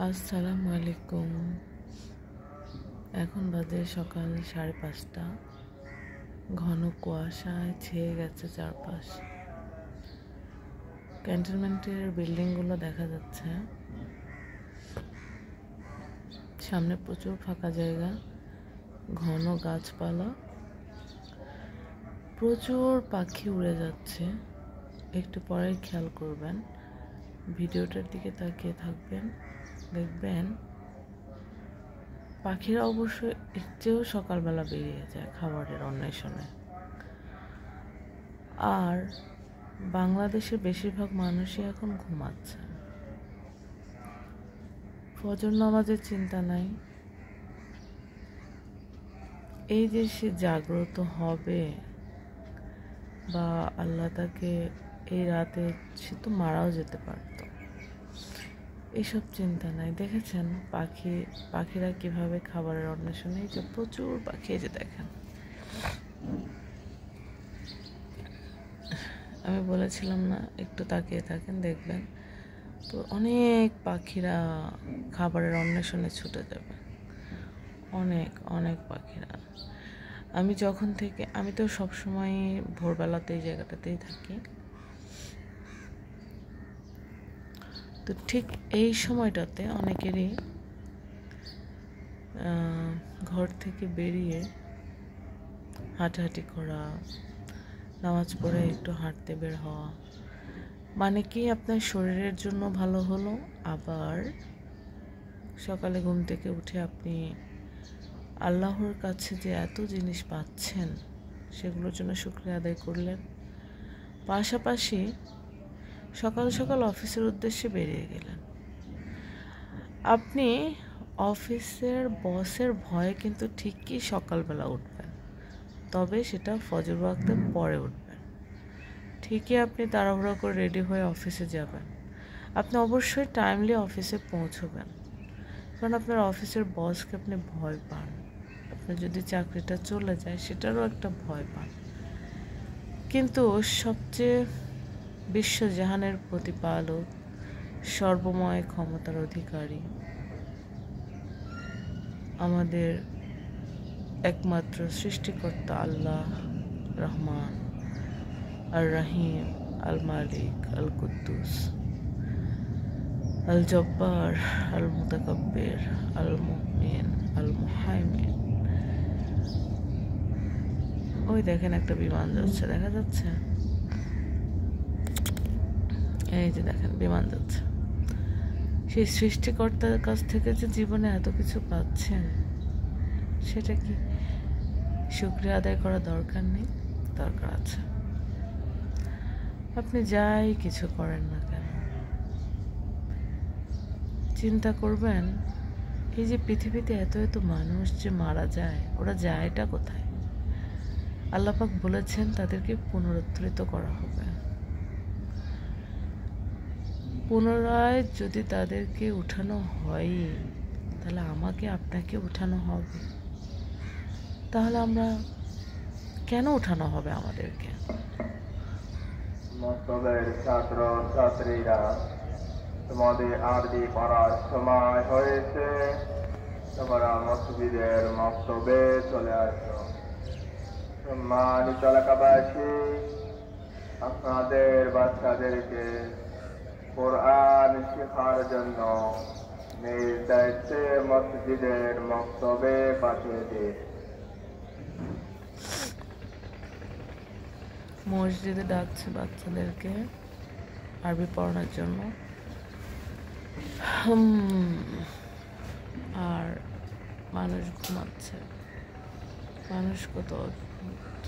আসসালামু আলাইকুম। এখন বাজে সকাল 5:30। ঘন কুয়াশায় ছেয়ে গেছে চারপাশ। ক্যান্টনমেন্টের বিল্ডিংগুলো দেখা যাচ্ছে। সামনে প্রচুর ফাঁকা জায়গা, ঘন গাছপালা, প্রচুর পাখি উড়ে যাচ্ছে। একটু পরেই খেয়াল করবেন, ভিডিওটার দিকে তাকিয়ে থাকবেন, দেখবেন পাখিরা অবশ্য এর চেয়েও সকালবেলা বেরিয়ে যায় খাবারের অন্বেষণে। আর বাংলাদেশের বেশিরভাগ মানুষই এখন ঘুমাচ্ছে। ফজর নামাজের চিন্তা নাই। এই যে সে জাগ্রত হবে বা আল্লাহ তাকে এই রাতে, সে তো মারাও যেতে পারত, এইসব চিন্তা নাই। দেখেছেন পাখিরা কিভাবে খাবারের অন্বেষণে, এই যে প্রচুর পাখি, এই যে দেখেন, আমি বলেছিলাম না একটু তাকিয়ে থাকেন, দেখবেন তো অনেক পাখিরা খাবারের অন্বেষণে ছুটে যাবে। অনেক অনেক পাখিরা। আমি তো সবসময় ভোরবেলাতে এই জায়গাটাতেই থাকি। তো ঠিক এই সময়টাতে অনেকেরই ঘর থেকে বেরিয়ে হাঁটাহাঁটি করা, নামাজ পড়ে একটু হাঁটতে বের হওয়া, মানে কি আপনার শরীরের জন্য ভালো হলো। আবার সকালে ঘুম থেকে উঠে আপনি আল্লাহর কাছে যে এত জিনিস পাচ্ছেন, সেগুলোর জন্য শুকরিয়া আদায় করলেন। পাশাপাশি সকাল সকাল অফিসের উদ্দেশ্যে বেরিয়ে গেলেন। আপনি অফিসের বসের ভয়ে কিন্তু ঠিকই সকালবেলা উঠবেন, তবে সেটা ফজর ওয়াক্তের পরে উঠবেন। ঠিকই আপনি তাড়াহুড়া করে রেডি হয়ে অফিসে যাবেন। আপনি অবশ্যই টাইমলি অফিসে পৌঁছবেন, কারণ আপনার অফিসের বসকে আপনি ভয় পান। আপনার যদি চাকরিটা চলে যায়, সেটারও একটা ভয় পান। কিন্তু সবচেয়ে বিশ্বজাহানের প্রতিপালক, সর্বময় ক্ষমতার অধিকারী, আমাদের একমাত্র সৃষ্টিকর্তা আল্লাহ, রহমান আর রহিম, আল মালিক, আল কুদ্দুস, আল জব্বার, আল মুতাকাব্বির, আল মুমিন, আল মুহাইমিন। ওই দেখেন একটা বিমান যাচ্ছে, দেখা যাচ্ছে? এই যে দেখেন বিমান যাচ্ছে। সেই সৃষ্টিকর্তার কাছ থেকে যে জীবনে এত কিছু পাচ্ছেন, সেটা কি শুকরিয়া আদায় করা দরকার নেই? দরকার আছে। আপনি যাই কিছু করেন না কেন, চিন্তা করবেন এই যে পৃথিবীতে এত এত মানুষ যে মারা যায়, ওরা যায়টা কোথায়? আল্লাহ পাক বলেছেন তাদেরকে পুনরুত্থিত করা হবে। পুনরায় যদি তাদেরকে উঠানো হয়, তাহলে আমাকে আপনাকে উঠানো হবে। তাহলে আমরা কেন উঠানো হবে আমাদেরকে? মক্তবের ছাত্র ছাত্রীরা, তোমাদের আরবি পড়ার সময় হয়েছে, তোমরা মসজিদের মক্তবে চলে আসো। সম্মানিত এলাকাবাসী, আপনাদের বাচ্চাদেরকে কোরআন শেখার জন্য নিজ দায়িত্বে মসজিদের মক্তবে পাঠিয়ে দিন। মসজিদে ডাকছে বাচ্চাদেরকে আরবি পড়ানোর জন্য। আর মানুষ ঘুমাচ্ছে। মানুষ কত অদ্ভুত।